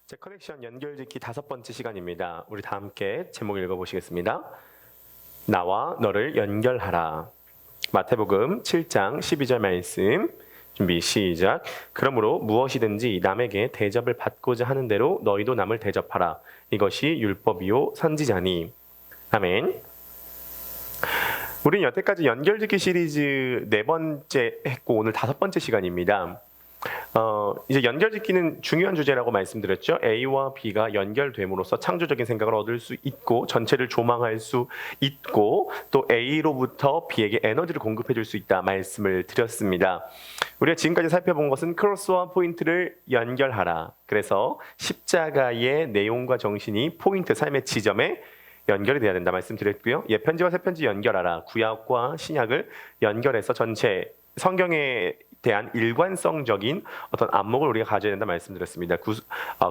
제 커넥션 연결짓기 5번째 시간입니다. 우리 다 함께 제목 읽어보시겠습니다. 나와 너를 연결하라. 마태복음 7장 12절 말씀 준비 시작. 그러므로 무엇이든지 남에게 대접을 받고자 하는 대로 너희도 남을 대접하라. 이것이 율법이요 선지자니. 아멘. 우리는 여태까지 연결짓기 시리즈 4번째 했고 오늘 5번째 시간입니다. 이제 연결짓기는 중요한 주제라고 말씀드렸죠. A와 B가 연결됨으로써 창조적인 생각을 얻을 수 있고 전체를 조망할 수 있고 또 A로부터 B에게 에너지를 공급해 줄 수 있다 말씀을 드렸습니다. 우리가 지금까지 살펴본 것은 크로스와 포인트를 연결하라. 그래서 십자가의 내용과 정신이 포인트, 삶의 지점에 연결이 돼야 된다 말씀드렸고요. 예편지와 새편지 연결하라. 구약과 신약을 연결해서 전체 성경에 대한 일관성적인 어떤 안목을 우리가 가져야 된다 말씀드렸습니다.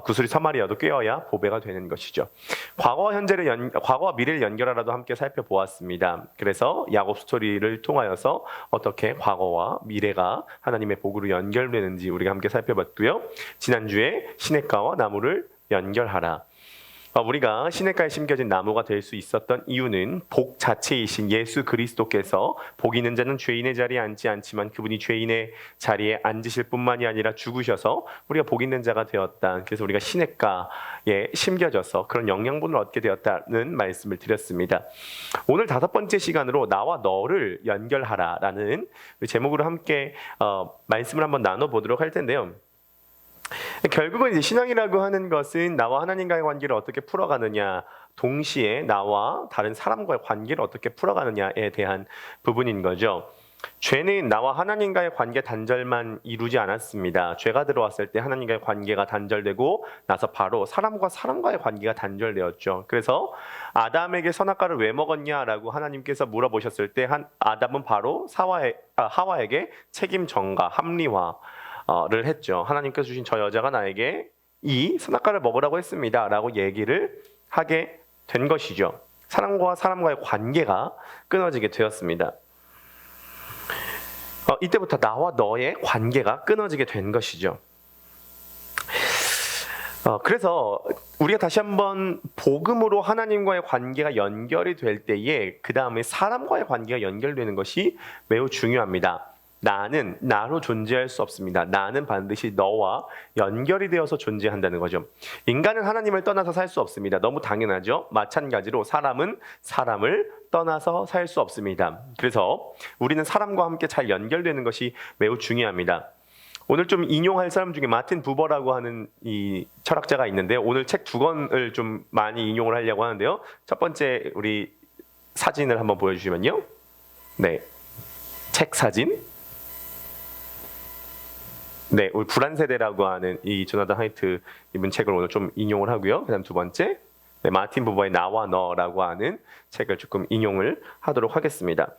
구슬이 서말이어도 꿰어야 보배가 되는 것이죠. 과거와 미래를 연결하라도 함께 살펴보았습니다. 그래서 야곱 스토리를 통하여서 어떻게 과거와 미래가 하나님의 복으로 연결되는지 우리가 함께 살펴봤고요. 지난주에 시냇가와 나무를 연결하라. 우리가 시냇가에 심겨진 나무가 될 수 있었던 이유는 복 자체이신 예수 그리스도께서 복 있는 자는 죄인의 자리에 앉지 않지만 그분이 죄인의 자리에 앉으실 뿐만이 아니라 죽으셔서 우리가 복 있는 자가 되었다. 그래서 우리가 시냇가에 심겨져서 그런 영양분을 얻게 되었다는 말씀을 드렸습니다. 오늘 5번째 시간으로 나와 너를 연결하라라는 제목으로 함께 말씀을 한번 나눠보도록 할 텐데요. 결국은 이제 신앙이라고 하는 것은 나와 하나님과의 관계를 어떻게 풀어가느냐, 동시에 나와 다른 사람과의 관계를 어떻게 풀어가느냐에 대한 부분인 거죠. 죄는 나와 하나님과의 관계 단절만 이루지 않았습니다. 죄가 들어왔을 때 하나님과의 관계가 단절되고 나서 바로 사람과 사람과의 관계가 단절되었죠. 그래서 아담에게 선악과를 왜 먹었냐라고 하나님께서 물어보셨을 때 아담은 바로 하와에게 책임 전가, 합리화를 했죠. 하나님께서 주신 저 여자가 나에게 이 선악과를 먹으라고 했습니다 라고 얘기를 하게 된 것이죠. 사람과 사람과의 관계가 끊어지게 되었습니다. 이때부터 나와 너의 관계가 끊어지게 된 것이죠. 그래서 우리가 다시 한번 복음으로 하나님과의 관계가 연결이 될 때에 그 다음에 사람과의 관계가 연결되는 것이 매우 중요합니다. 나는 나로 존재할 수 없습니다. 나는 반드시 너와 연결이 되어서 존재한다는 거죠. 인간은 하나님을 떠나서 살 수 없습니다. 너무 당연하죠. 마찬가지로 사람은 사람을 떠나서 살 수 없습니다. 그래서 우리는 사람과 함께 잘 연결되는 것이 매우 중요합니다. 오늘 좀 인용할 사람 중에 마틴 부버라고 하는 이 철학자가 있는데요. 오늘 책 2권을 좀 많이 인용을 하려고 하는데요. 첫 번째 우리 사진을 한번 보여주시면요. 네, 책 사진. 네, 우리 불안 세대라고 하는 이 조나단 하이트 이분 책을 오늘 좀 인용을 하고요. 그다음 2번째, 네, 마틴 부버의 나와 너라고 하는 책을 조금 인용을 하도록 하겠습니다.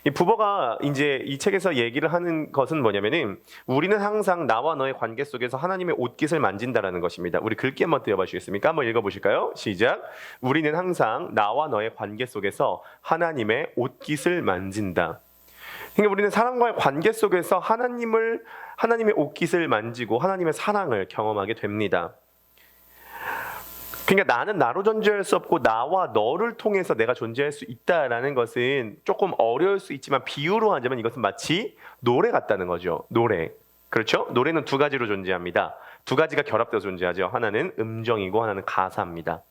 이 부버가 이제 이 책에서 얘기를 하는 것은 뭐냐면은 우리는 항상 나와 너의 관계 속에서 하나님의 옷깃을 만진다라는 것입니다. 우리 글귀 한번 띄워봐 주시겠습니까? 한번 읽어보실까요? 시작. 우리는 항상 나와 너의 관계 속에서 하나님의 옷깃을 만진다. 그러니까 우리는 사람과의 관계 속에서 하나님의 옷깃을 만지고 하나님의 사랑을 경험하게 됩니다. 그러니까 나는 나로 존재할 수 없고 나와 너를 통해서 내가 존재할 수 있다라는 것은 조금 어려울 수 있지만 비유로 하자면 이것은 마치 노래 같다는 거죠. 노래. 그렇죠? 노래는 2가지로 존재합니다. 2가지가 결합되어 존재하죠. 하나는 음정이고 하나는 가사입니다.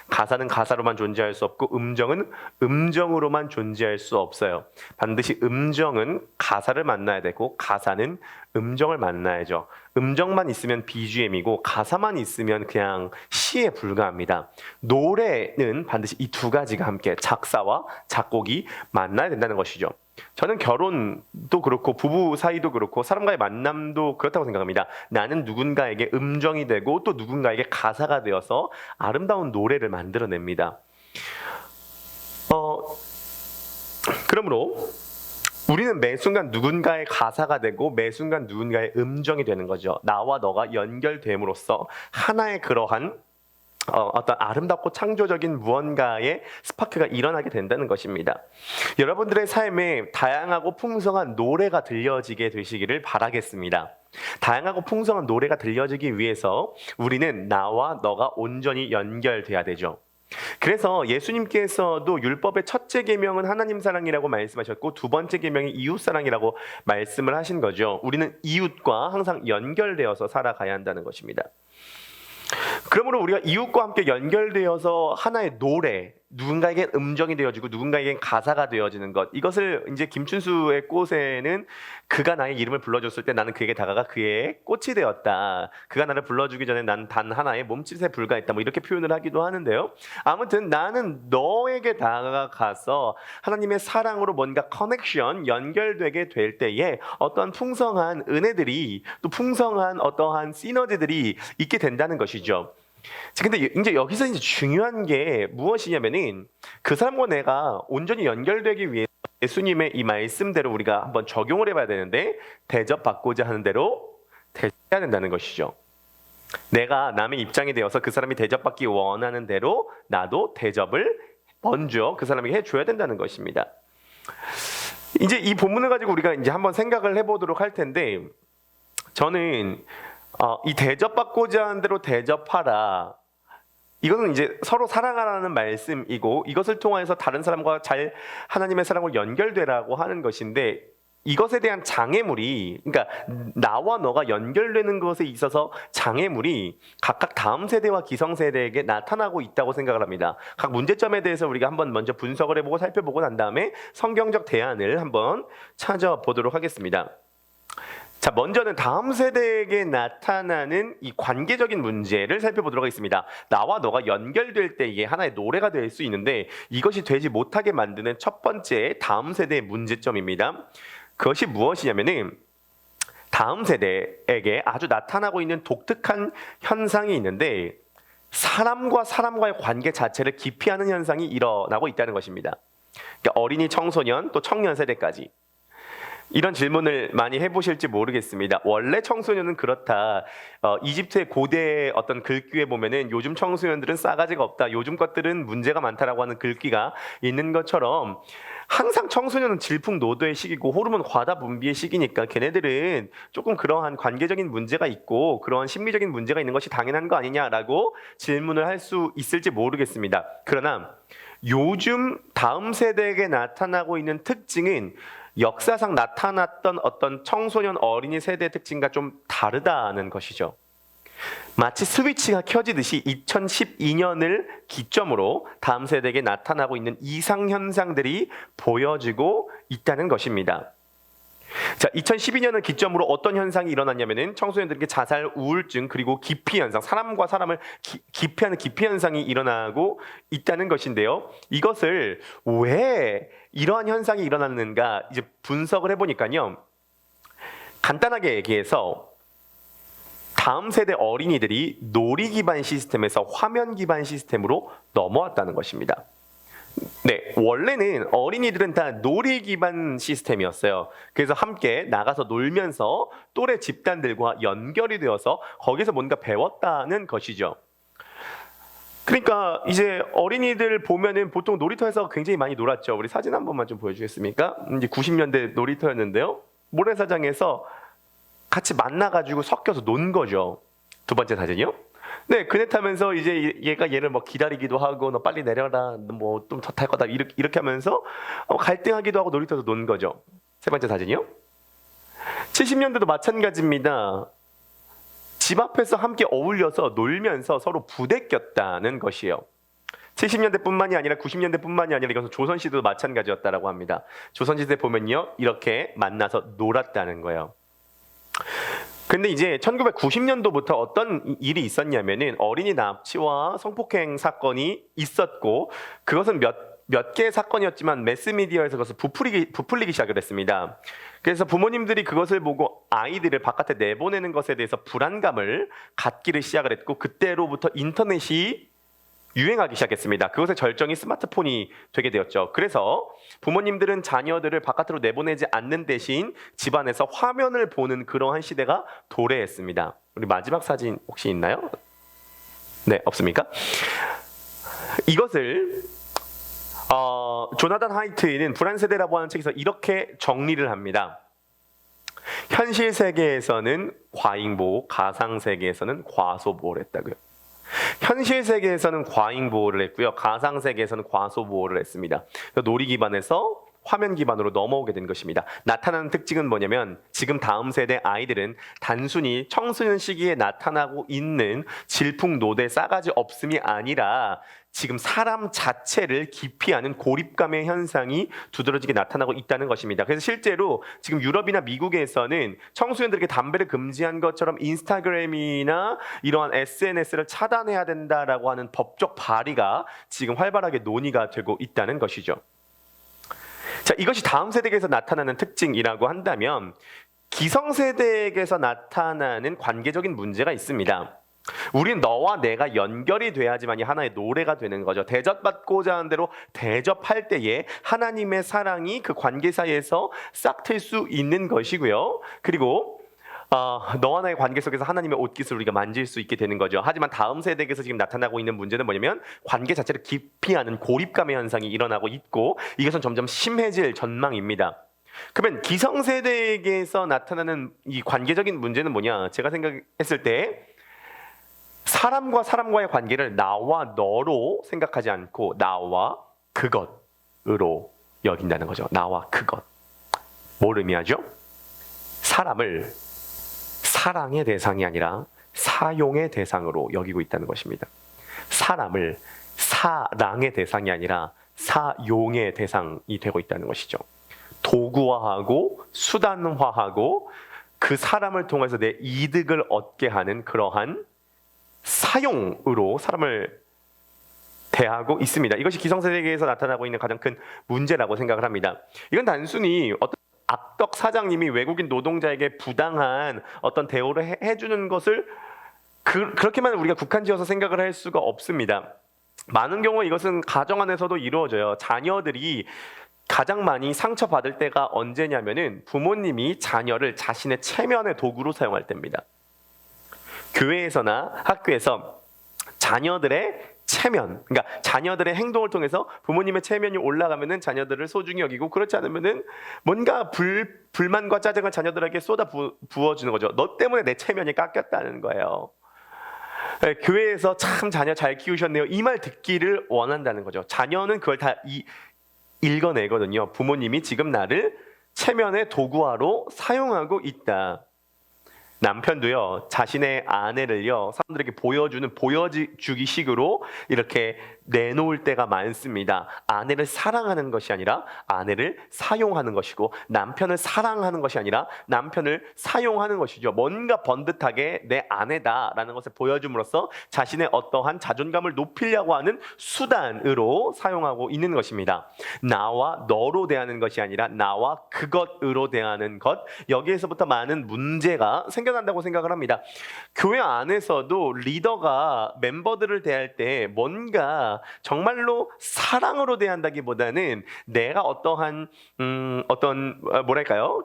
가사는 가사로만 존재할 수 없고 음정은 음정으로만 존재할 수 없어요. 반드시 음정은 가사를 만나야 되고 가사는 음정을 만나야죠. 음정만 있으면 BGM이고 가사만 있으면 그냥 시에 불과합니다. 노래는 반드시 이 2가지가 함께 작사와 작곡이 만나야 된다는 것이죠. 저는 결혼도 그렇고 부부 사이도 그렇고 사람과의 만남도 그렇다고 생각합니다. 나는 누군가에게 음정이 되고 또 누군가에게 가사가 되어서 아름다운 노래를 만들어냅니다. 그러므로 우리는 매 순간 누군가의 가사가 되고 매 순간 누군가의 음정이 되는 거죠. 나와 너가 연결됨으로써 하나의 그러한 어떤 아름답고 창조적인 무언가의 스파크가 일어나게 된다는 것입니다. 여러분들의 삶에 다양하고 풍성한 노래가 들려지게 되시기를 바라겠습니다. 다양하고 풍성한 노래가 들려지기 위해서 우리는 나와 너가 온전히 연결돼야 되죠. 그래서 예수님께서도 율법의 첫째 계명은 하나님 사랑이라고 말씀하셨고 두 번째 계명이 이웃 사랑이라고 말씀을 하신 거죠. 우리는 이웃과 항상 연결되어서 살아가야 한다는 것입니다. 그러므로 우리가 이웃과 함께 연결되어서 하나의 노래, 누군가에겐 음정이 되어지고 누군가에겐 가사가 되어지는 것, 이것을 이제 김춘수의 꽃에는 그가 나의 이름을 불러줬을 때 나는 그에게 다가가 그의 꽃이 되었다. 그가 나를 불러주기 전에 난 단 하나의 몸짓에 불과했다. 뭐 이렇게 표현을 하기도 하는데요. 아무튼 나는 너에게 다가가서 하나님의 사랑으로 뭔가 커넥션, 연결되게 될 때에 어떤 풍성한 은혜들이 또 풍성한 어떠한 시너지들이 있게 된다는 것이죠. 근데 이제 여기서 이제 중요한 게 무엇이냐면은 그 사람과 내가 온전히 연결되기 위해 예수님의 이 말씀대로 우리가 한번 적용을 해봐야 되는데 대접받고자 하는 대로 대접해야 된다는 것이죠. 내가 남의 입장이 되어서 그 사람이 대접받기 원하는 대로 나도 대접을 먼저 그 사람에게 해줘야 된다는 것입니다. 이제 이 본문을 가지고 우리가 이제 한번 생각을 해보도록 할 텐데 저는 이 대접받고자 하는 대로 대접하라. 이것은 이제 서로 사랑하라는 말씀이고 이것을 통해서 다른 사람과 잘 하나님의 사랑으로 연결되라고 하는 것인데 이것에 대한 장애물이 그러니까 나와 너가 연결되는 것에 있어서 장애물이 각각 다음 세대와 기성세대에게 나타나고 있다고 생각을 합니다. 각 문제점에 대해서 우리가 한번 먼저 분석을 해보고 살펴보고 난 다음에 성경적 대안을 한번 찾아보도록 하겠습니다. 자, 먼저는 다음 세대에게 나타나는 이 관계적인 문제를 살펴보도록 하겠습니다. 나와 너가 연결될 때 이게 하나의 노래가 될 수 있는데 이것이 되지 못하게 만드는 첫 번째 다음 세대의 문제점입니다. 그것이 무엇이냐면은 다음 세대에게 아주 나타나고 있는 독특한 현상이 있는데 사람과 사람과의 관계 자체를 기피하는 현상이 일어나고 있다는 것입니다. 그러니까 어린이, 청소년, 또 청년 세대까지. 이런 질문을 많이 해보실지 모르겠습니다. 원래 청소년은 그렇다. 이집트의 고대 어떤 글귀에 보면은 요즘 청소년들은 싸가지가 없다. 요즘 것들은 문제가 많다라고 하는 글귀가 있는 것처럼 항상 청소년은 질풍노도의 시기고 호르몬 과다 분비의 시기니까 걔네들은 조금 그러한 관계적인 문제가 있고 그러한 심리적인 문제가 있는 것이 당연한 거 아니냐라고 질문을 할 수 있을지 모르겠습니다. 그러나 요즘 다음 세대에게 나타나고 있는 특징은 역사상 나타났던 어떤 청소년 어린이 세대의 특징과 좀 다르다는 것이죠. 마치 스위치가 켜지듯이 2012년을 기점으로 다음 세대에게 나타나고 있는 이상 현상들이 보여지고 있다는 것입니다. 자, 2012년을 기점으로 어떤 현상이 일어났냐면은 청소년들에게 자살, 우울증, 그리고 기피 현상, 사람과 사람을 기피하는 기피 현상이 일어나고 있다는 것인데요. 이것을 왜 이러한 현상이 일어났는가 이제 분석을 해보니까요. 간단하게 얘기해서 다음 세대 어린이들이 놀이 기반 시스템에서 화면 기반 시스템으로 넘어왔다는 것입니다. 네, 원래는 어린이들은 다 놀이 기반 시스템이었어요. 그래서 함께 나가서 놀면서 또래 집단들과 연결이 되어서 거기서 뭔가 배웠다는 것이죠. 그러니까 이제 어린이들 보면은 보통 놀이터에서 굉장히 많이 놀았죠. 우리 사진 한 번만 좀 보여주겠습니까? 이제 90년대 놀이터였는데요. 모래사장에서 같이 만나가지고 섞여서 논 거죠. 두 번째 사진이요. 네, 그네 타면서 이제 얘가 얘를 뭐 기다리기도 하고 너 빨리 내려라, 뭐 좀 더 탈 거다 이렇게 하면서 갈등하기도 하고 놀이터에서 논 거죠. 세 번째 사진이요. 70년대도 마찬가지입니다. 집 앞에서 함께 어울려서 놀면서 서로 부대꼈다는 것이에요. 70년대뿐만이 아니라 90년대뿐만이 아니라 이것은 조선시대도 마찬가지였다라고 합니다. 조선시대 보면요, 이렇게 만나서 놀았다는 거예요. 근데 이제 1990년도부터 어떤 일이 있었냐면은 어린이 납치와 성폭행 사건이 있었고 그것은 몇 개의 사건이었지만 매스미디어에서 그것을 부풀리기 시작을 했습니다. 그래서 부모님들이 그것을 보고 아이들을 바깥에 내보내는 것에 대해서 불안감을 갖기를 시작을 했고 그때로부터 인터넷이 유행하기 시작했습니다. 그것의 절정이 스마트폰이 되게 되었죠. 그래서 부모님들은 자녀들을 바깥으로 내보내지 않는 대신 집안에서 화면을 보는 그러한 시대가 도래했습니다. 우리 마지막 사진 혹시 있나요? 네, 없습니까? 이것을 조나단 하이트는 불안세대라고 하는 책에서 이렇게 정리를 합니다. 현실 세계에서는 과잉보호, 가상 세계에서는 과소보호를 했다고요. 현실 세계에서는 과잉보호를 했고요. 가상 세계에서는 과소보호를 했습니다. 놀이 기반에서 화면 기반으로 넘어오게 된 것입니다. 나타나는 특징은 뭐냐면 지금 다음 세대 아이들은 단순히 청소년 시기에 나타나고 있는 질풍노도의 싸가지 없음이 아니라 지금 사람 자체를 기피하는 고립감의 현상이 두드러지게 나타나고 있다는 것입니다. 그래서 실제로 지금 유럽이나 미국에서는 청소년들에게 담배를 금지한 것처럼 인스타그램이나 이러한 SNS를 차단해야 된다라고 하는 법적 발의가 지금 활발하게 논의가 되고 있다는 것이죠. 자, 이것이 다음 세대에게서 나타나는 특징이라고 한다면 기성세대에게서 나타나는 관계적인 문제가 있습니다. 우린 너와 내가 연결이 돼야지만이 하나의 노래가 되는 거죠. 대접받고자 하는 대로 대접할 때에 하나님의 사랑이 그 관계 사이에서 싹 틀 수 있는 것이고요. 그리고 너와 나의 관계 속에서 하나님의 옷깃을 우리가 만질 수 있게 되는 거죠. 하지만 다음 세대에서 지금 나타나고 있는 문제는 뭐냐면 관계 자체를 기피하는 고립감의 현상이 일어나고 있고 이것은 점점 심해질 전망입니다. 그러면 기성세대에게서 나타나는 이 관계적인 문제는 뭐냐? 제가 생각했을 때 사람과 사람과의 관계를 나와 너로 생각하지 않고 나와 그것으로 여긴다는 거죠. 나와 그것. 뭘 의미하죠? 사람을 사랑의 대상이 아니라 사용의 대상으로 여기고 있다는 것입니다. 사람을 사랑의 대상이 아니라 사용의 대상이 되고 있다는 것이죠. 도구화하고 수단화하고 그 사람을 통해서 내 이득을 얻게 하는 그러한 사용으로 사람을 대하고 있습니다. 이것이 기성세대에서 나타나고 있는 가장 큰 문제라고 생각을 합니다. 이건 단순히 어떤 악덕 사장님이 외국인 노동자에게 부당한 어떤 대우를 해주는 것을 그렇게만 우리가 국한지어서 생각을 할 수가 없습니다. 많은 경우 이것은 가정 안에서도 이루어져요. 자녀들이 가장 많이 상처받을 때가 언제냐면은 부모님이 자녀를 자신의 체면의 도구로 사용할 때입니다. 교회에서나 학교에서 자녀들의 체면, 그러니까 자녀들의 행동을 통해서 부모님의 체면이 올라가면은 자녀들을 소중히 여기고 그렇지 않으면은 뭔가 불만과 짜증을 자녀들에게 쏟아 부어주는 거죠. 너 때문에 내 체면이 깎였다는 거예요. 네, 교회에서 참 자녀 잘 키우셨네요. 이 말 듣기를 원한다는 거죠. 자녀는 그걸 다 읽어내거든요. 부모님이 지금 나를 체면의 도구화로 사용하고 있다. 남편도요, 자신의 아내를요, 사람들에게 보여주기 식으로 이렇게 내놓을 때가 많습니다. 아내를 사랑하는 것이 아니라 아내를 사용하는 것이고, 남편을 사랑하는 것이 아니라 남편을 사용하는 것이죠. 뭔가 번듯하게 내 아내다라는 것을 보여줌으로써 자신의 어떠한 자존감을 높이려고 하는 수단으로 사용하고 있는 것입니다. 나와 너로 대하는 것이 아니라 나와 그것으로 대하는 것, 여기에서부터 많은 문제가 생겨난다고 생각을 합니다. 교회 안에서도 리더가 멤버들을 대할 때 뭔가 정말로 사랑으로 대한다기보다는 내가 어떠한 뭐랄까요?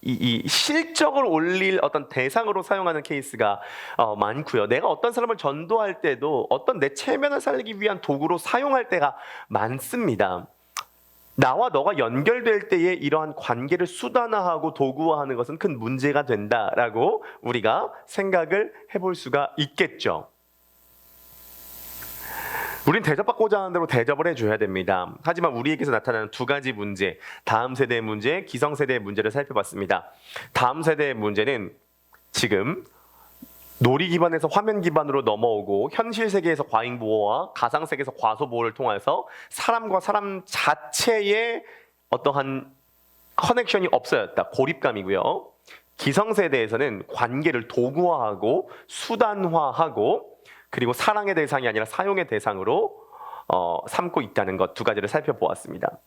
이 실적을 올릴 어떤 대상으로 사용하는 케이스가 많고요. 내가 어떤 사람을 전도할 때도 어떤 내 체면을 살리기 위한 도구로 사용할 때가 많습니다. 나와 너가 연결될 때에 이러한 관계를 수단화하고 도구화하는 것은 큰 문제가 된다라고 우리가 생각을 해볼 수가 있겠죠. 우린 대접받고자 하는 대로 대접을 해줘야 됩니다. 하지만 우리에게서 나타나는 두 가지 문제, 다음 세대의 문제, 기성세대의 문제를 살펴봤습니다. 다음 세대의 문제는 지금 놀이 기반에서 화면 기반으로 넘어오고 현실 세계에서 과잉보호와 가상 세계에서 과소보호를 통해서 사람과 사람 자체의 어떠한 커넥션이 없어졌다. 고립감이고요. 기성세대에서는 관계를 도구화하고 수단화하고 그리고 사랑의 대상이 아니라 사용의 대상으로 삼고 있다는 것 두 가지를 살펴보았습니다.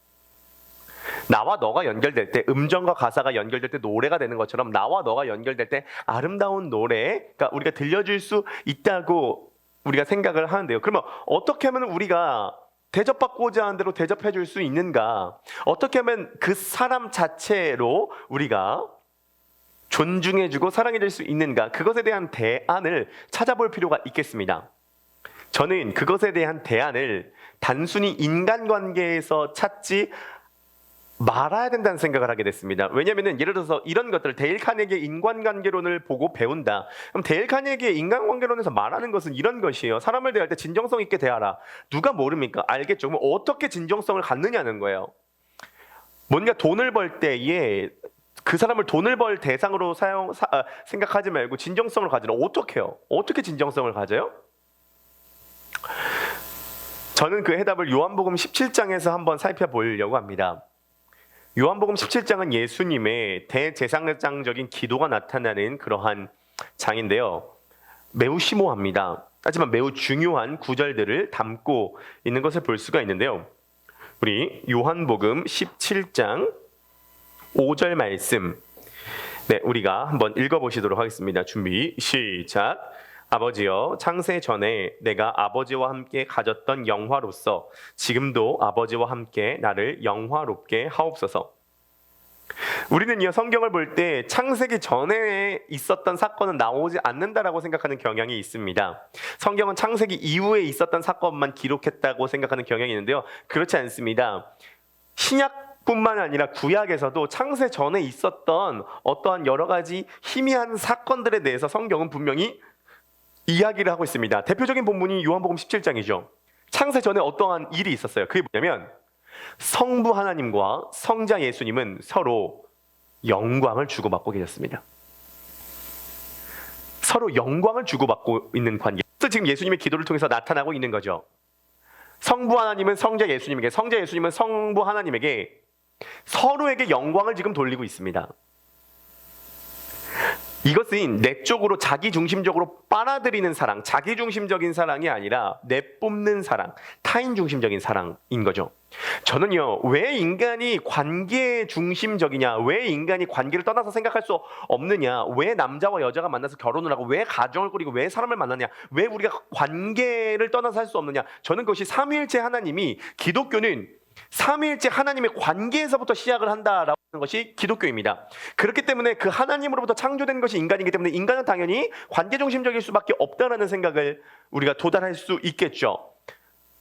나와 너가 연결될 때 음정과 가사가 연결될 때 노래가 되는 것처럼 나와 너가 연결될 때 아름다운 노래가 우리가 들려줄 수 있다고 우리가 생각을 하는데요. 그러면 어떻게 하면 우리가 대접받고자 하는 대로 대접해 줄 수 있는가? 어떻게 하면 그 사람 자체로 우리가 존중해주고 사랑해줄 수 있는가? 그것에 대한 대안을 찾아볼 필요가 있겠습니다. 저는 그것에 대한 대안을 단순히 인간관계에서 찾지 말아야 된다는 생각을 하게 됐습니다. 왜냐하면 예를 들어서 이런 것들, 데일 카네기의 인간관계론을 보고 배운다. 그럼 데일 카네기의 인간관계론에서 말하는 것은 이런 것이에요. 사람을 대할 때 진정성 있게 대하라. 누가 모릅니까? 알겠죠? 그럼 어떻게 진정성을 갖느냐는 거예요. 뭔가 돈을 벌 때에 그 사람을 돈을 벌 대상으로 생각하지 말고 진정성을 가지라. 어떻게 해요? 어떻게 진정성을 가져요? 저는 그 해답을 요한복음 17장에서 한번 살펴보려고 합니다. 요한복음 17장은 예수님의 대제사장적인 기도가 나타나는 그러한 장인데요. 매우 심오합니다. 하지만 매우 중요한 구절들을 담고 있는 것을 볼 수가 있는데요. 우리 요한복음 17장 5절 말씀, 우리가 한번 읽어보시도록 하겠습니다. 준비, 시작. 아버지여, 창세 전에 내가 아버지와 함께 가졌던 영화로서 지금도 아버지와 함께 나를 영화롭게 하옵소서. 우리는요, 성경을 볼 때 창세기 전에 있었던 사건은 나오지 않는다라고 생각하는 경향이 있습니다. 성경은 창세기 이후에 있었던 사건만 기록했다고 생각하는 경향이 있는데요, 그렇지 않습니다. 신약뿐만 아니라 구약에서도 창세 전에 있었던 어떠한 여러 가지 희미한 사건들에 대해서 성경은 분명히 이야기를 하고 있습니다. 대표적인 본문이 요한복음 17장이죠. 창세 전에 어떠한 일이 있었어요. 그게 뭐냐면 성부 하나님과 성자 예수님은 서로 영광을 주고받고 계셨습니다. 서로 영광을 주고받고 있는 관계. 지금 예수님의 기도를 통해서 나타나고 있는 거죠. 성부 하나님은 성자 예수님에게, 성자 예수님은 성부 하나님에게 서로에게 영광을 지금 돌리고 있습니다. 이것은 내적으로 자기중심적으로 빨아들이는 사랑, 자기중심적인 사랑이 아니라 내뿜는 사랑, 타인중심적인 사랑인 거죠. 저는요, 왜 인간이 관계 중심적이냐, 왜 인간이 관계를 떠나서 생각할 수 없느냐, 왜 남자와 여자가 만나서 결혼을 하고, 왜 가정을 꾸리고, 왜 사람을 만나냐, 왜 우리가 관계를 떠나서 할 수 없느냐, 저는 그것이 삼위일체 하나님이, 기독교는 삼위일체 하나님의 관계에서부터 시작을 한다라고 하는 것이 기독교입니다. 그렇기 때문에 그 하나님으로부터 창조된 것이 인간이기 때문에 인간은 당연히 관계 중심적일 수밖에 없다라는 생각을 우리가 도달할 수 있겠죠.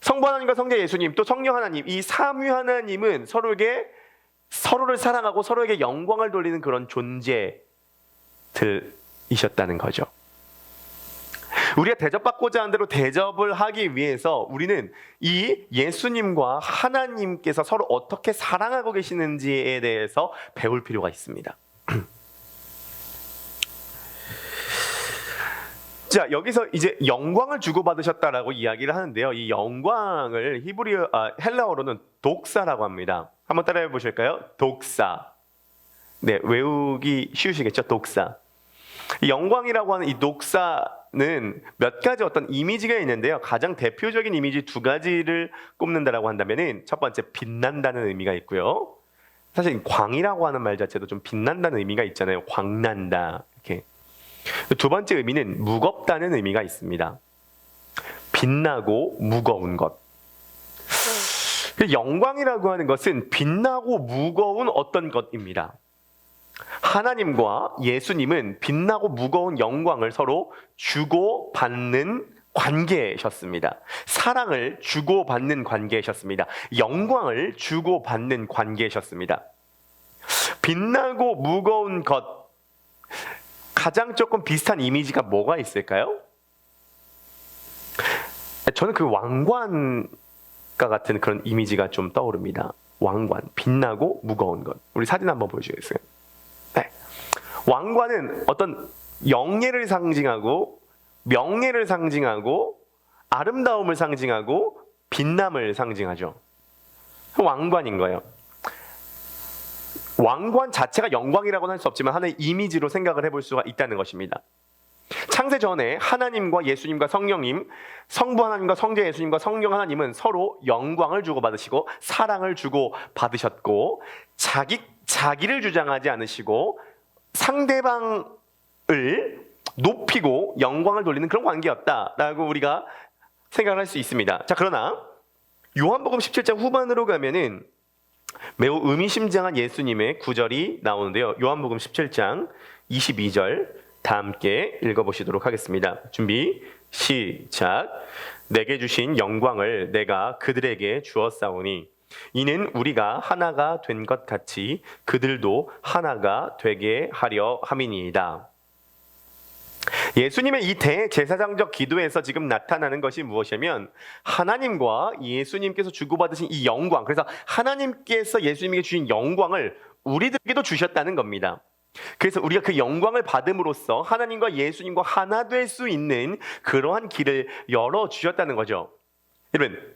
성부 하나님과 성자 예수님, 또 성령 하나님, 이 삼위 하나님은 서로를 사랑하고 서로에게 영광을 돌리는 그런 존재들이셨다는 거죠. 우리가 대접받고자 하는 대로 대접을 하기 위해서 우리는 이 예수님과 하나님께서 서로 어떻게 사랑하고 계시는지에 대해서 배울 필요가 있습니다. 자, 여기서 이제 영광을 주고받으셨다라고 이야기를 하는데요. 이 영광을 헬라어로는 독사라고 합니다. 한번 따라해 보실까요? 독사. 네, 외우기 쉬우시겠죠? 독사. 이 영광이라고 하는 이 독사는 몇 가지 어떤 이미지가 있는데요. 가장 대표적인 이미지 두 가지를 꼽는다라고 한다면은 첫 번째, 빛난다는 의미가 있고요. 사실 광이라고 하는 말 자체도 좀 빛난다는 의미가 있잖아요. 광난다. 이렇게. 두 번째 의미는 무겁다는 의미가 있습니다. 빛나고 무거운 것. 영광이라고 하는 것은 빛나고 무거운 어떤 것입니다. 하나님과 예수님은 빛나고 무거운 영광을 서로 주고받는 관계셨습니다. 사랑을 주고받는 관계셨습니다. 영광을 주고받는 관계셨습니다. 빛나고 무거운 것, 가장 조금 비슷한 이미지가 뭐가 있을까요? 저는 그 왕관과 같은 그런 이미지가 좀 떠오릅니다. 왕관, 빛나고 무거운 것. 우리 사진 한번 보여주시겠어요? 네. 왕관은 어떤 영예를 상징하고, 명예를 상징하고, 아름다움을 상징하고, 빛남을 상징하죠. 왕관인 거예요. 왕관 자체가 영광이라고는 할 수 없지만 하나의 이미지로 생각을 해볼 수가 있다는 것입니다. 창세 전에 하나님과 예수님과 성령님, 성부 하나님과 성자 예수님과 성령 하나님은 서로 영광을 주고받으시고 사랑을 주고받으셨고, 자기를 주장하지 않으시고 상대방을 높이고 영광을 돌리는 그런 관계였다라고 우리가 생각을 할 수 있습니다. 자, 그러나 요한복음 17장 후반으로 가면은 매우 의미심장한 예수님의 구절이 나오는데요. 요한복음 17장 22절 다 함께 읽어보시도록 하겠습니다. 준비, 시작. 내게 주신 영광을 내가 그들에게 주었사오니 이는 우리가 하나가 된 것 같이 그들도 하나가 되게 하려 함이니이다. 예수님의 이 대제사장적 기도에서 지금 나타나는 것이 무엇이냐면 하나님과 예수님께서 주고받으신 이 영광, 그래서 하나님께서 예수님에게 주신 영광을 우리들에게도 주셨다는 겁니다. 그래서 우리가 그 영광을 받음으로써 하나님과 예수님과 하나 될 수 있는 그러한 길을 열어주셨다는 거죠. 여러분,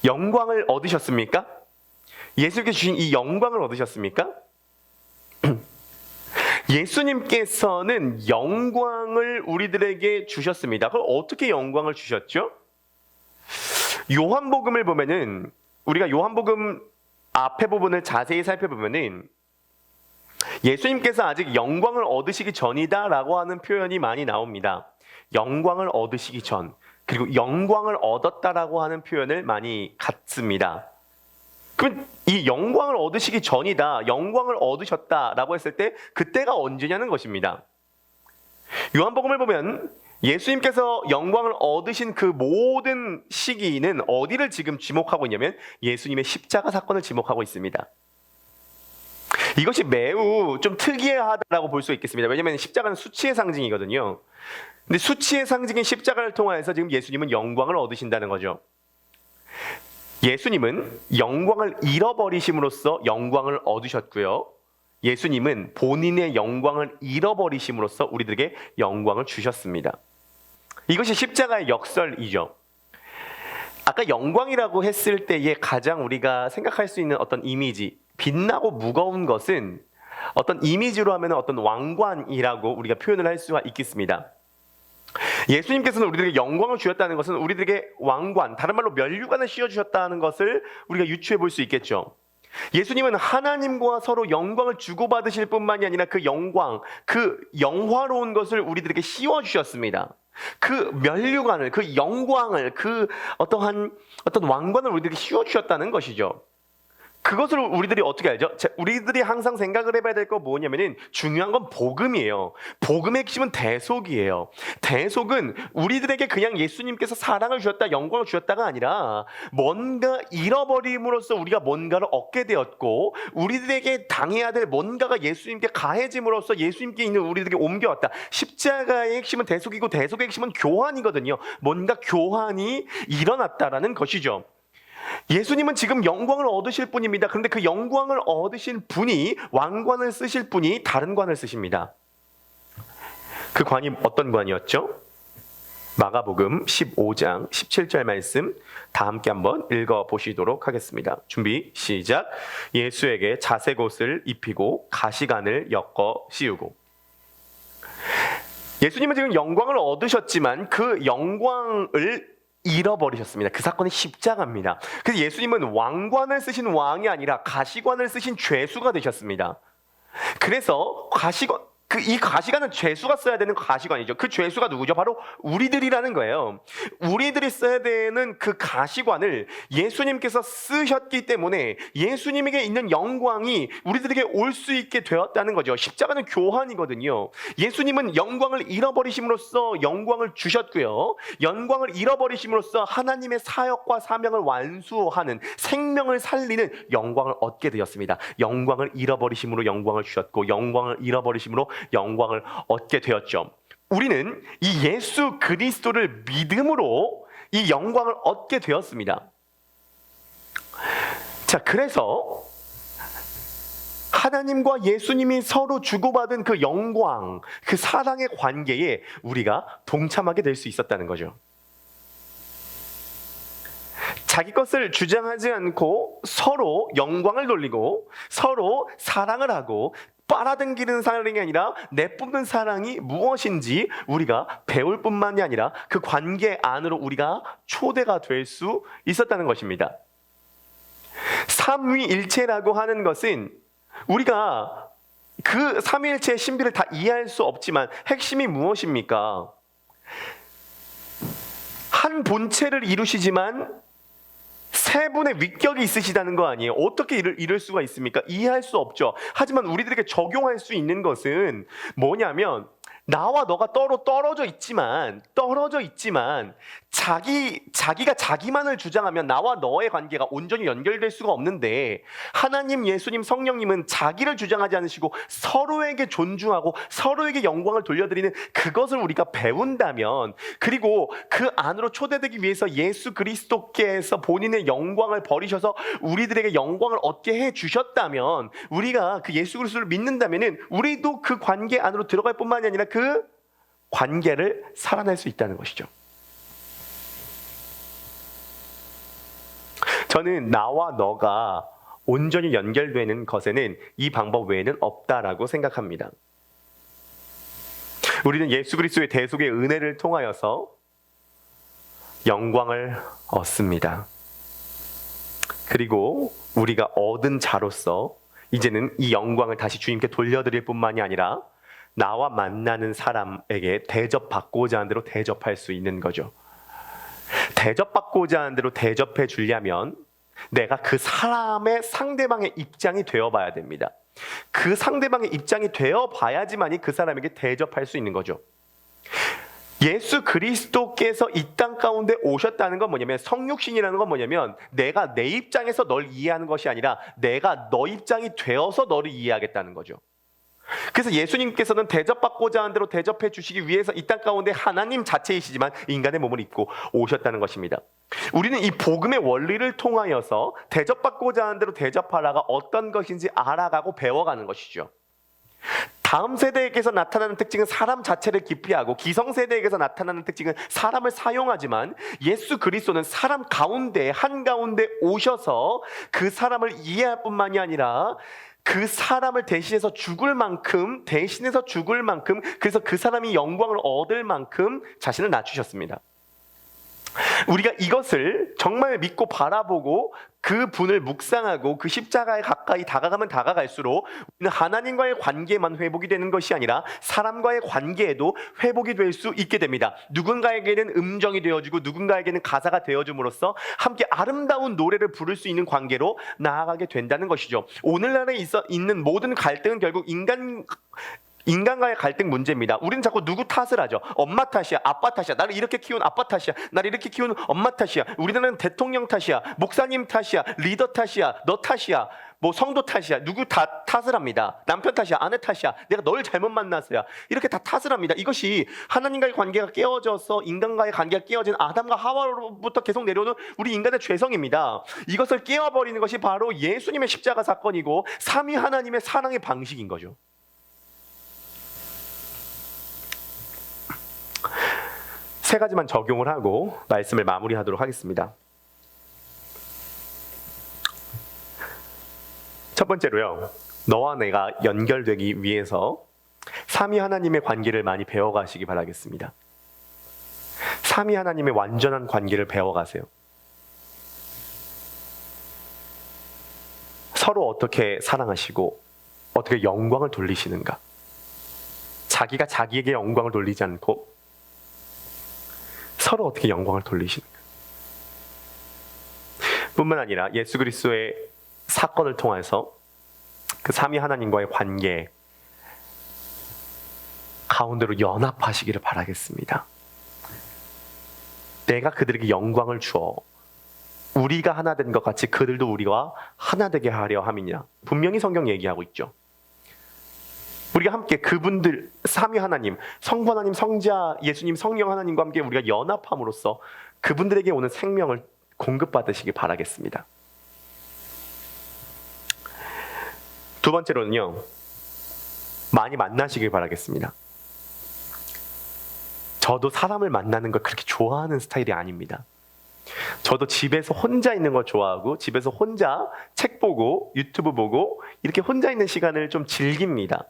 영광을 얻으셨습니까? 예수님께서 주신 이 영광을 얻으셨습니까? 예수님께서는 영광을 우리들에게 주셨습니다. 그럼 어떻게 영광을 주셨죠? 요한복음을 보면은, 우리가 요한복음 앞에 부분을 자세히 살펴보면은 예수님께서 아직 영광을 얻으시기 전이다라고 하는 표현이 많이 나옵니다. 영광을 얻으시기 전, 그리고 영광을 얻었다라고 하는 표현을 많이 갖습니다. 그럼 이 영광을 얻으시기 전이다, 영광을 얻으셨다라고 했을 때 그때가 언제냐는 것입니다. 요한복음을 보면 예수님께서 영광을 얻으신 그 모든 시기는 어디를 지금 지목하고 있냐면 예수님의 십자가 사건을 지목하고 있습니다. 이것이 매우 좀 특이하다라고 볼 수 있겠습니다. 왜냐하면 십자가는 수치의 상징이거든요. 근데 수치의 상징인 십자가를 통하여서 지금 예수님은 영광을 얻으신다는 거죠. 예수님은 영광을 잃어버리심으로써 영광을 얻으셨고요. 예수님은 본인의 영광을 잃어버리심으로써 우리들에게 영광을 주셨습니다. 이것이 십자가의 역설이죠. 아까 영광이라고 했을 때에 가장 우리가 생각할 수 있는 어떤 이미지, 빛나고 무거운 것은 어떤 이미지로 하면 어떤 왕관이라고 우리가 표현을 할 수가 있겠습니다. 예수님께서는 우리들에게 영광을 주셨다는 것은 우리들에게 왕관, 다른 말로 면류관을 씌워주셨다는 것을 우리가 유추해 볼 수 있겠죠. 예수님은 하나님과 서로 영광을 주고받으실 뿐만이 아니라 그 영광, 그 영화로운 것을 우리들에게 씌워주셨습니다. 그 면류관을, 그 영광을, 그 어떤 왕관을 우리들에게 씌워주셨다는 것이죠. 그것을 우리들이 어떻게 알죠? 우리들이 항상 생각을 해봐야 될 거 뭐냐면은 중요한 건 복음이에요. 복음의 핵심은 대속이에요. 대속은 우리들에게 그냥 예수님께서 사랑을 주셨다, 영광을 주셨다가 아니라 뭔가 잃어버림으로써 우리가 뭔가를 얻게 되었고 우리들에게 당해야 될 뭔가가 예수님께 가해짐으로써 예수님께 있는 우리들에게 옮겨왔다. 십자가의 핵심은 대속이고 대속의 핵심은 교환이거든요. 뭔가 교환이 일어났다라는 것이죠. 예수님은 지금 영광을 얻으실 분입니다. 그런데 그 영광을 얻으신 분이, 왕관을 쓰실 분이 다른 관을 쓰십니다. 그 관이 어떤 관이었죠? 마가복음 15장 17절 말씀 다 함께 한번 읽어보시도록 하겠습니다. 준비 시작. 예수에게 자색 옷을 입히고 가시관을 엮어 씌우고. 예수님은 지금 영광을 얻으셨지만 그 영광을 잃어버리셨습니다. 그 사건이 십자가입니다. 그래서 예수님은 왕관을 쓰신 왕이 아니라 가시관을 쓰신 죄수가 되셨습니다. 그래서 이 가시관은 죄수가 써야 되는 가시관이죠. 그 죄수가 누구죠? 바로 우리들이라는 거예요. 우리들이 써야 되는 그 가시관을 예수님께서 쓰셨기 때문에 예수님에게 있는 영광이 우리들에게 올 수 있게 되었다는 거죠. 십자가는 교환이거든요. 예수님은 영광을 잃어버리심으로써 영광을 주셨고요. 영광을 잃어버리심으로써 하나님의 사역과 사명을 완수하는, 생명을 살리는 영광을 얻게 되었습니다. 영광을 잃어버리심으로 영광을 주셨고 영광을 잃어버리심으로 영광을 얻게 되었죠. 우리는 이 예수 그리스도를 믿음으로 이 영광을 얻게 되었습니다. 자, 그래서 하나님과 예수님이 서로 주고받은 그 영광, 그 사랑의 관계에 우리가 동참하게 될 수 있었다는 거죠. 자기 것을 주장하지 않고 서로 영광을 돌리고 서로 사랑을 하고 빨아당기는 사랑이 아니라 내뿜는 사랑이 무엇인지 우리가 배울 뿐만이 아니라 그 관계 안으로 우리가 초대가 될 수 있었다는 것입니다. 삼위일체라고 하는 것은 우리가 그 삼위일체의 신비를 다 이해할 수 없지만 핵심이 무엇입니까? 한 본체를 이루시지만 세 분의 위격이 있으시다는 거 아니에요? 어떻게 이룰 수가 있습니까? 이해할 수 없죠. 하지만 우리들에게 적용할 수 있는 것은 뭐냐면 나와 너가 떨어져 있지만 자기가 자기만을 주장하면 나와 너의 관계가 온전히 연결될 수가 없는데, 하나님, 예수님, 성령님은 자기를 주장하지 않으시고 서로에게 존중하고 서로에게 영광을 돌려드리는 그것을 우리가 배운다면, 그리고 그 안으로 초대되기 위해서 예수 그리스도께서 본인의 영광을 버리셔서 우리들에게 영광을 얻게 해주셨다면, 우리가 그 예수 그리스도를 믿는다면 우리도 그 관계 안으로 들어갈 뿐만이 아니라 그 관계를 살아낼 수 있다는 것이죠. 저는 나와 너가 온전히 연결되는 것에는 이 방법 외에는 없다라고 생각합니다. 우리는 예수 그리스도의 대속의 은혜를 통하여서 영광을 얻습니다. 그리고 우리가 얻은 자로서 이제는 이 영광을 다시 주님께 돌려드릴 뿐만이 아니라 나와 만나는 사람에게 대접받고자 하는 대로 대접할 수 있는 거죠. 대접받고자 하는 대로 대접해 주려면 내가 그 사람의 상대방의 입장이 되어봐야 됩니다. 그 상대방의 입장이 되어봐야지만이 그 사람에게 대접할 수 있는 거죠. 예수 그리스도께서 이 땅 가운데 오셨다는 건 뭐냐면, 성육신이라는 건 뭐냐면, 내가 내 입장에서 널 이해하는 것이 아니라 내가 너 입장이 되어서 너를 이해하겠다는 거죠. 그래서 예수님께서는 대접받고자 하는 대로 대접해 주시기 위해서 이 땅 가운데 하나님 자체이시지만 인간의 몸을 입고 오셨다는 것입니다. 우리는 이 복음의 원리를 통하여서 대접받고자 하는 대로 대접하라가 어떤 것인지 알아가고 배워가는 것이죠. 다음 세대에게서 나타나는 특징은 사람 자체를 기피하고, 기성세대에게서 나타나는 특징은 사람을 사용하지만, 예수 그리스도는 사람 가운데 한가운데 오셔서 그 사람을 이해할 뿐만이 아니라 그 사람을 대신해서 죽을 만큼, 그래서 그 사람이 영광을 얻을 만큼 자신을 낮추셨습니다. 우리가 이것을 정말 믿고 바라보고 그 분을 묵상하고 그 십자가에 가까이 다가가면 다가갈수록 우리는 하나님과의 관계만 회복이 되는 것이 아니라 사람과의 관계에도 회복이 될 수 있게 됩니다. 누군가에게는 음정이 되어주고 누군가에게는 가사가 되어줌으로써 함께 아름다운 노래를 부를 수 있는 관계로 나아가게 된다는 것이죠. 오늘날에 있는 모든 갈등은 결국 인간과의 갈등 문제입니다. 우리는 자꾸 누구 탓을 하죠. 엄마 탓이야, 아빠 탓이야, 나를 이렇게 키운 아빠 탓이야, 나를 이렇게 키운 엄마 탓이야, 우리나라는 대통령 탓이야, 목사님 탓이야, 리더 탓이야, 너 탓이야, 뭐 성도 탓이야. 누구 다 탓을 합니다. 남편 탓이야, 아내 탓이야, 내가 널 잘못 만났어야, 이렇게 다 탓을 합니다. 이것이 하나님과의 관계가 깨어져서 인간과의 관계가 깨어진 아담과 하와로부터 계속 내려오는 우리 인간의 죄성입니다. 이것을 깨워버리는 것이 바로 예수님의 십자가 사건이고 삼위 하나님의 사랑의 방식인 거죠. 세 가지만 적용을 하고 말씀을 마무리하도록 하겠습니다. 첫 번째로요, 너와 내가 연결되기 위해서 삼위 하나님의 관계를 많이 배워가시기 바라겠습니다. 삼위 하나님의 완전한 관계를 배워가세요. 서로 어떻게 사랑하시고 어떻게 영광을 돌리시는가. 자기가 자기에게 영광을 돌리지 않고 서로 어떻게 영광을 돌리시는가. 뿐만 아니라 예수 그리스도의 사건을 통해서 그 삼위 하나님과의 관계 가운데로 연합하시기를 바라겠습니다. 내가 그들에게 영광을 주어 우리가 하나 된 것 같이 그들도 우리와 하나 되게 하려 함이니라. 분명히 성경 얘기하고 있죠. 우리가 함께 그분들, 삼위 하나님, 성부 하나님, 성자, 예수님, 성령 하나님과 함께 우리가 연합함으로써 그분들에게 오는 생명을 공급받으시기 바라겠습니다. 두 번째로는요, 많이 만나시길 바라겠습니다. 저도 사람을 만나는 걸 그렇게 좋아하는 스타일이 아닙니다. 저도 집에서 혼자 있는 거 좋아하고, 집에서 혼자 책 보고 유튜브 보고 이렇게 혼자 있는 시간을 좀 즐깁니다.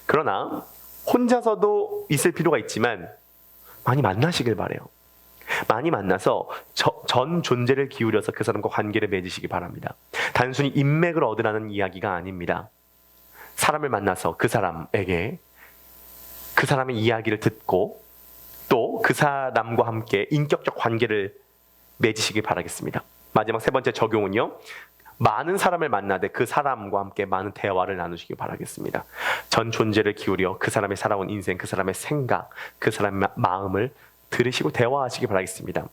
그러나 혼자서도 있을 필요가 있지만 많이 만나시길 바라요. 많이 만나서 전 존재를 기울여서 그 사람과 관계를 맺으시기 바랍니다. 단순히 인맥을 얻으라는 이야기가 아닙니다. 사람을 만나서 그 사람에게 그 사람의 이야기를 듣고 또 그 사람과 함께 인격적 관계를 맺으시길 바라겠습니다. 마지막 세 번째 적용은요, 많은 사람을 만나되 그 사람과 함께 많은 대화를 나누시기 바라겠습니다. 전 존재를 기울여 그 사람의 살아온 인생, 그 사람의 생각, 그 사람의 마음을 들으시고 대화하시기 바라겠습니다.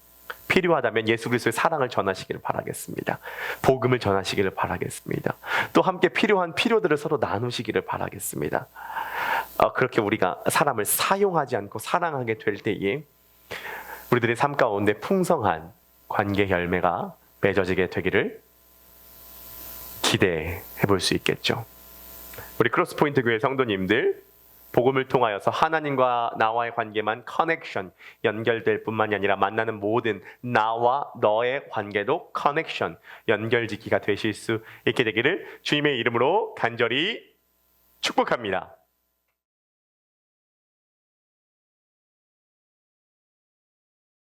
필요하다면 예수 그리스도의 사랑을 전하시기를 바라겠습니다. 복음을 전하시기를 바라겠습니다. 또 함께 필요한 필요들을 서로 나누시기를 바라겠습니다. 그렇게 우리가 사람을 사용하지 않고 사랑하게 될 때에 우리들의 삶 가운데 풍성한 관계 열매가 맺어지게 되기를 기대해 볼 수 있겠죠. 우리 크로스포인트 교회 성도님들, 복음을 통하여서 하나님과 나와의 관계만 커넥션, 연결될 뿐만이 아니라 만나는 모든 나와 너의 관계도 커넥션, 연결짓기가 되실 수 있게 되기를 주님의 이름으로 간절히 축복합니다.